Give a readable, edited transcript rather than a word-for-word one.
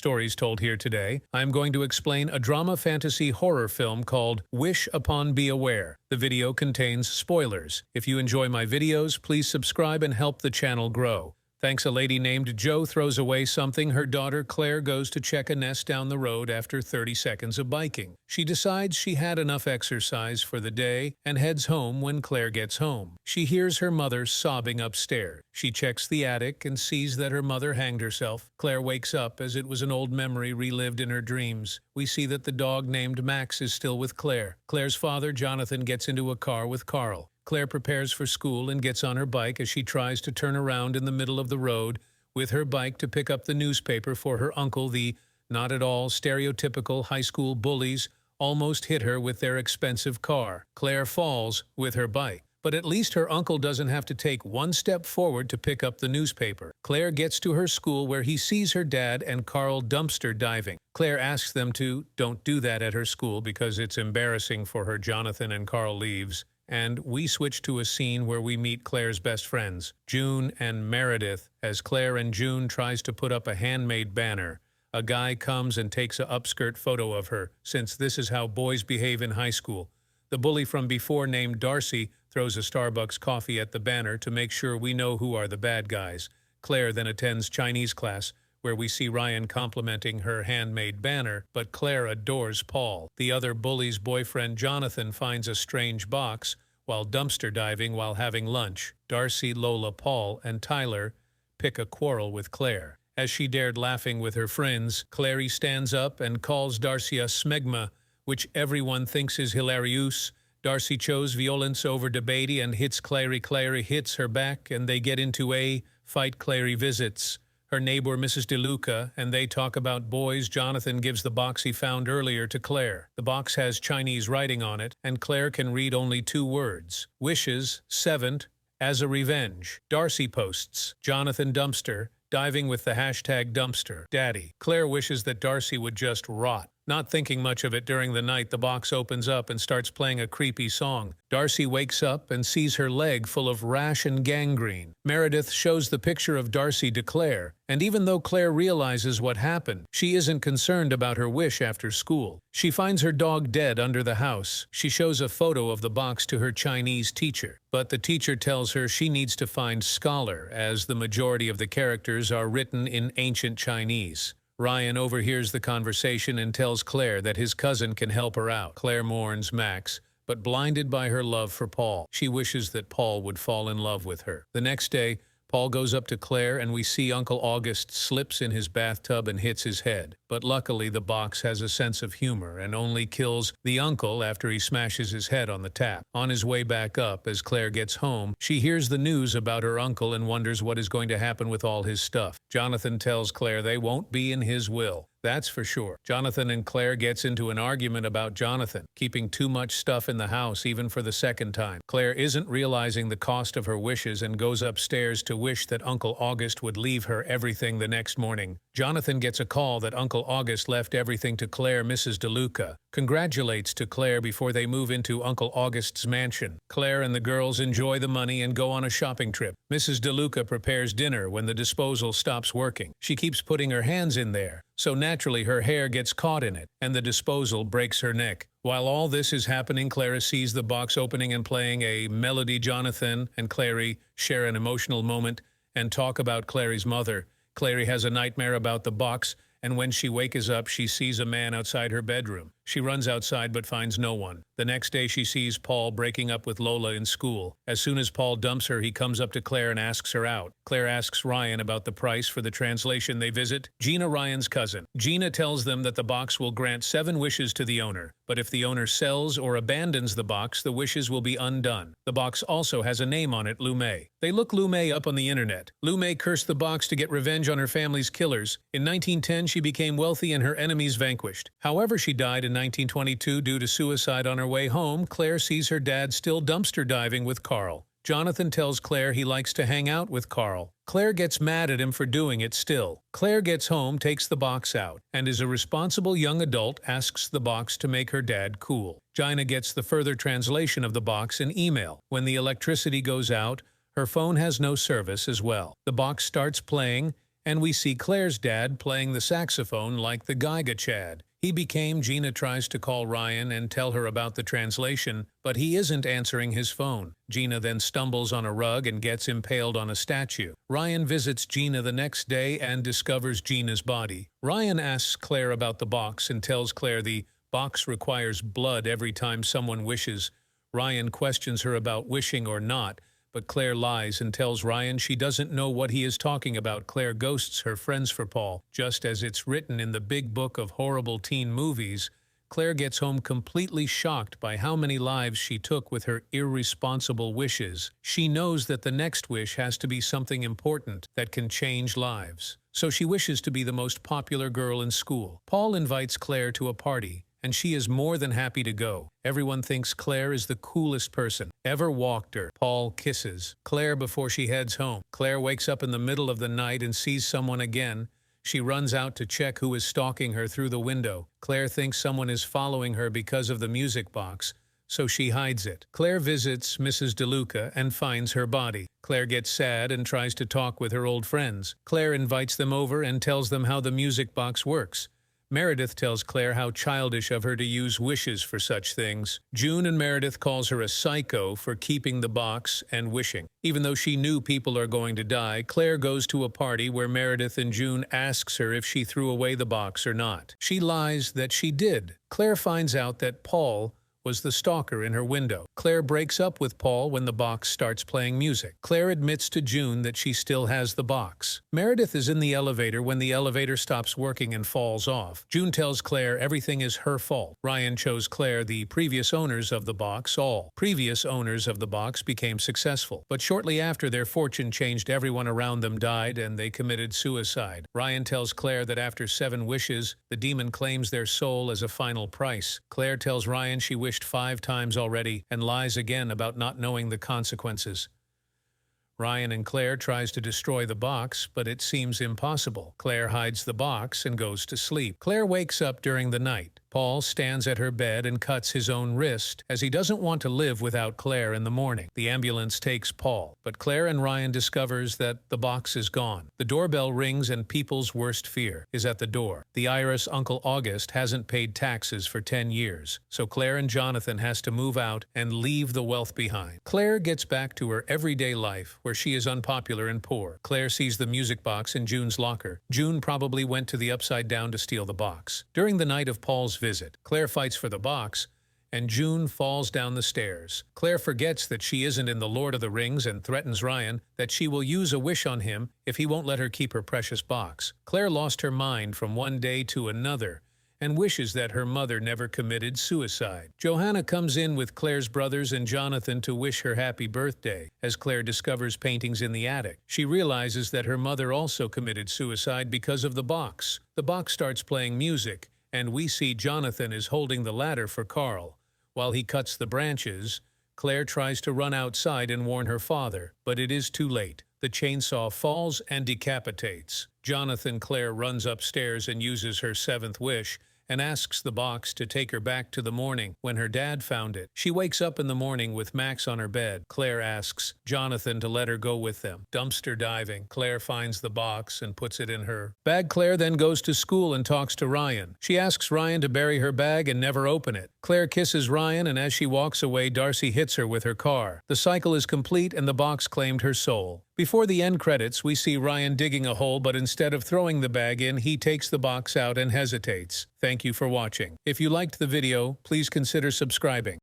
Stories told here today. I'm going to explain a drama fantasy horror film called Wish Upon Be Aware. The video contains spoilers. If you enjoy my videos, please subscribe and help the channel grow. Thanks. A lady named Jo throws away something. Her daughter Claire goes to check a nest down the road after 30 seconds of biking. She decides she had enough exercise for the day and heads home. When Claire gets home, she hears her mother sobbing upstairs. She checks the attic and sees that her mother hanged herself. Claire wakes up as it was an old memory relived in her dreams. We see that the dog named Max is still with Claire. Claire's father, Jonathan, gets into a car with Carl. Claire prepares for school and gets on her bike as she tries to turn around in the middle of the road with her bike to pick up the newspaper for her uncle. The not at all stereotypical high school bullies almost hit her with their expensive car. Claire falls with her bike, but at least her uncle doesn't have to take one step forward to pick up the newspaper. Claire gets to her school where he sees her dad and Carl dumpster diving. Claire asks them to don't do that at her school because it's embarrassing for her. Jonathan and Carl leaves. And we switch to a scene where we meet Claire's best friends, June and Meredith. As Claire and June tries to put up a handmade banner, a guy comes and takes a upskirt photo of her, since this is how boys behave in high school. The bully from before, named Darcy, throws a Starbucks coffee at the banner to make sure we know who are the bad guys. Claire then attends Chinese class, where we see Ryan complimenting her handmade banner, but Claire adores Paul. The other bully's boyfriend, Jonathan, finds a strange box while dumpster diving while having lunch. Darcy, Lola, Paul, and Tyler pick a quarrel with Claire. As she dared laughing with her friends, Clary stands up and calls Darcy a smegma, which everyone thinks is hilarious. Darcy chose violence over debate and hits Clary. Clary hits her back and they get into a fight. Clary visits her neighbor, Mrs. DeLuca, and they talk about boys. Jonathan gives the box he found earlier to Claire. The box has Chinese writing on it, and Claire can read only 2 words. Wishes, 7th, as a revenge. Darcy posts, Jonathan dumpster, diving with the hashtag dumpster. Daddy. Claire wishes that Darcy would just rot. Not thinking much of it during the night, the box opens up and starts playing a creepy song. Darcy wakes up and sees her leg full of rash and gangrene. Meredith shows the picture of Darcy to Claire, and even though Claire realizes what happened, she isn't concerned about her wish after school. She finds her dog dead under the house. She shows a photo of the box to her Chinese teacher, but the teacher tells her she needs to find scholar, as the majority of the characters are written in ancient Chinese. Ryan overhears the conversation and tells Claire that his cousin can help her out. Claire mourns Max, but blinded by her love for Paul, she wishes that Paul would fall in love with her. The next day, Paul goes up to Claire and we see Uncle August slips in his bathtub and hits his head. But luckily the box has a sense of humor and only kills the uncle after he smashes his head on the tap. On his way back up, as Claire gets home, she hears the news about her uncle and wonders what is going to happen with all his stuff. Jonathan tells Claire they won't be in his will. That's for sure. Jonathan and Claire gets into an argument about Jonathan keeping too much stuff in the house even for the second time. Claire isn't realizing the cost of her wishes and goes upstairs to wish that Uncle August would leave her everything the next morning. Jonathan gets a call that Uncle August left everything to Claire. Mrs. DeLuca congratulates to Claire before they move into Uncle August's mansion. Claire and the girls enjoy the money and go on a shopping trip. Mrs. DeLuca prepares dinner when the disposal stops working. She keeps putting her hands in there, so naturally her hair gets caught in it, and the disposal breaks her neck. While all this is happening, Clara sees the box opening and playing a melody. Jonathan and Clary share an emotional moment and talk about Clary's mother. Clary has a nightmare about the box, and when she wakes up, she sees a man outside her bedroom. She runs outside but finds no one. The next day she sees Paul breaking up with Lola in school. As soon as Paul dumps her, he comes up to Claire and asks her out. Claire asks Ryan about the price for the translation. They visit Gina, Ryan's cousin. Gina tells them that the box will grant 7 wishes to the owner, but if the owner sells or abandons the box, the wishes will be undone. The box also has a name on it, Lume. They look Lume up on the internet. Lume cursed the box to get revenge on her family's killers. In 1910, she became wealthy and her enemies vanquished. However, she died in 1922 due to suicide. On her way home, Claire sees her dad still dumpster diving with Carl. Jonathan tells Claire he likes to hang out with Carl. Claire gets mad at him for doing it still. Claire gets home, takes the box out, and as a responsible young adult asks the box to make her dad cool. Gina gets the further translation of the box in email. When the electricity goes out, her phone has no service as well. The box starts playing, And we see Claire's dad playing the saxophone like the Geiger Chad. He became Gina tries to call Ryan and tell her about the translation, but he isn't answering his phone. Gina then stumbles on a rug and gets impaled on a statue. Ryan visits Gina the next day and discovers Gina's body. Ryan asks Claire about the box and tells Claire the box requires blood every time someone wishes. Ryan questions her about wishing or not, but Claire lies and tells Ryan she doesn't know what he is talking about. Claire ghosts her friends for Paul. Just as it's written in the big book of horrible teen movies, Claire gets home completely shocked by how many lives she took with her irresponsible wishes. She knows that the next wish has to be something important that can change lives. So she wishes to be the most popular girl in school. Paul invites Claire to a party, and she is more than happy to go. Everyone thinks Claire is the coolest person ever walked her. Paul kisses Claire before she heads home. Claire wakes up in the middle of the night and sees someone again. She runs out to check who is stalking her through the window. Claire thinks someone is following her because of the music box, so she hides it. Claire visits Mrs. DeLuca and finds her body. Claire gets sad and tries to talk with her old friends. Claire invites them over and tells them how the music box works. Meredith tells Claire how childish of her to use wishes for such things. June and Meredith calls her a psycho for keeping the box and wishing. Even though she knew people are going to die, Claire goes to a party where Meredith and June asks her if she threw away the box or not. She lies that she did. Claire finds out that Paul was the stalker in her window. Claire breaks up with Paul when the box starts playing music. Claire admits to June that she still has the box. Meredith is in the elevator when the elevator stops working and falls off. June tells Claire everything is her fault. Ryan chose Claire, the previous owners of the box. All previous owners of the box became successful, but shortly after their fortune changed, everyone around them died and they committed suicide. Ryan tells Claire that after 7 wishes, the demon claims their soul as a final price. Claire tells Ryan she wished 5 times already and lies again about not knowing the consequences. Ryan and Claire tries to destroy the box, but it seems impossible. Claire hides the box and goes to sleep. Claire wakes up during the night. Paul stands at her bed and cuts his own wrist, as he doesn't want to live without Claire in the morning. The ambulance takes Paul, but Claire and Ryan discovers that the box is gone. The doorbell rings and people's worst fear is at the door. The IRS Uncle August hasn't paid taxes for 10 years, so Claire and Jonathan has to move out and leave the wealth behind. Claire gets back to her everyday life, where she is unpopular and poor. Claire sees the music box in June's locker. June probably went to the Upside Down to steal the box. During the night of Paul's visit, Claire fights for the box, and June falls down the stairs. Claire forgets that she isn't in the Lord of the Rings and threatens Ryan that she will use a wish on him if he won't let her keep her precious box. Claire lost her mind from one day to another and wishes that her mother never committed suicide. Johanna comes in with Claire's brothers and Jonathan to wish her happy birthday. As Claire discovers paintings in the attic, she realizes that her mother also committed suicide because of the box. The box starts playing music, and we see Jonathan is holding the ladder for Carl. While he cuts the branches, Claire tries to run outside and warn her father, but it is too late. The chainsaw falls and decapitates. Claire runs upstairs and uses her 7th wish and asks the box to take her back to the morning when her dad found it. She wakes up in the morning with Max on her bed. Claire asks Jonathan to let her go with them. Dumpster diving, Claire finds the box and puts it in her bag. Claire then goes to school and talks to Ryan. She asks Ryan to bury her bag and never open it. Claire kisses Ryan, and as she walks away, Darcy hits her with her car. The cycle is complete and the box claimed her soul. Before the end credits, we see Ryan digging a hole, but instead of throwing the bag in, he takes the box out and hesitates. Thank you for watching. If you liked the video, please consider subscribing.